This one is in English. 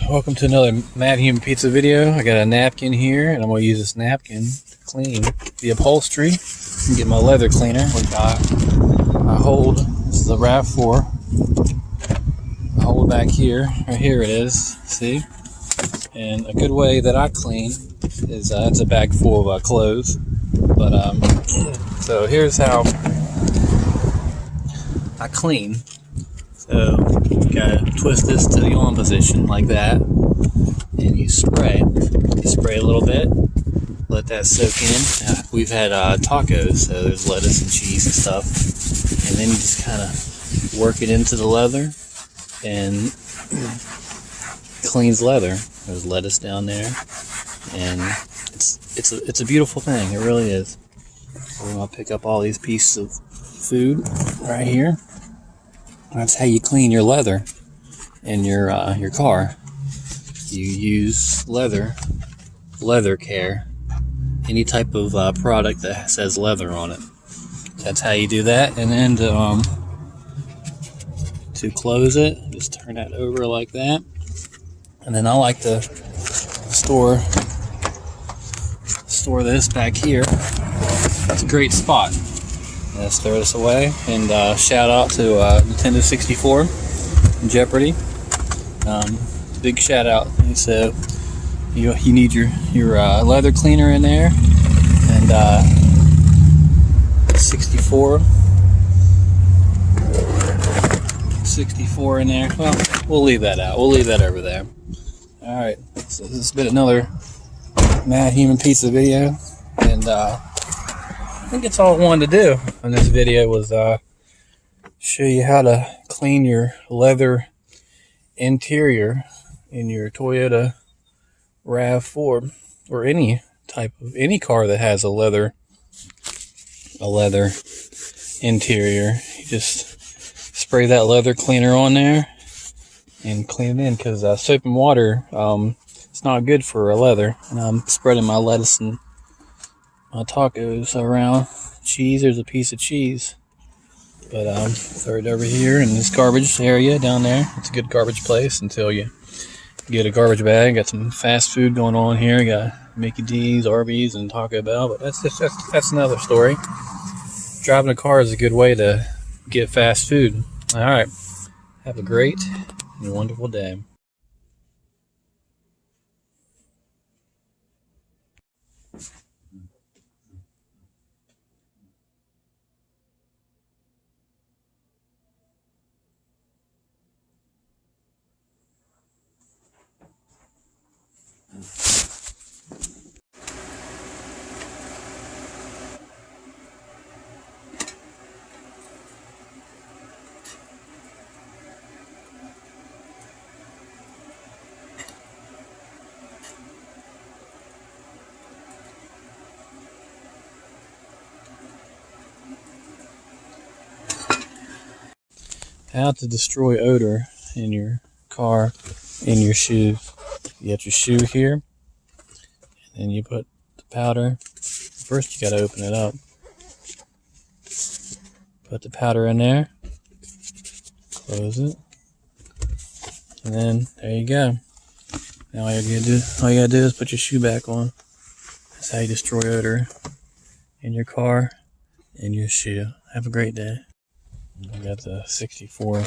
welcome to another Matthumanpizza video. I got a napkin here, and I'm going to use this napkin to clean the upholstery and get my leather cleaner, which I hold. This is a RAV4. I hold back here. Right here it is. See? And a good way that I clean is it's a bag full of clothes. But so here's how I clean. So you gotta twist this to the on position like that, and you spray. You spray a little bit, let that soak in. We've had tacos, so there's lettuce and cheese and stuff, and then you just kind of work it into the leather, and cleans leather. There's lettuce down there, and it's a beautiful thing. It really is. So we're gonna pick up all these pieces of food right here. That's how you clean your leather in your car. You use leather care, any type of product that says leather on it. That's how you do that. And then to close it, just turn that over like that. And then I like to store this back here. It's a great spot. Let's throw this away, and shout out to Nintendo 64 and Jeopardy. Big shout out. So you need your leather cleaner in there, and 64 in there. Well, we'll leave that out. We'll leave that over there. All right. So this has been another Matthumanpizza video, and I think it's all I wanted to do in this video was show you how to clean your leather interior in your Toyota RAV4 or any car that has a leather interior. You just spray that leather cleaner on there and clean it in, because soap and water it's not good for leather. And I'm spreading my lettuce and my tacos around. Cheese, there's a piece of cheese, but throw it over here in this garbage area down there. It's a good garbage place until you get a garbage bag. Got some fast food going on here. Got Mickey D's, Arby's, and Taco Bell, but that's another story. Driving a car is a good way to get fast food. All right, have a great and wonderful day. How to destroy odor in your car, in your shoes. You got your shoe here, and then you put the powder. First you got to open it up. Put the powder in there, close it, and then there you go. Now all you gotta do is put your shoe back on. That's how you destroy odor in your car and your shoe. Have a great day. I got the 64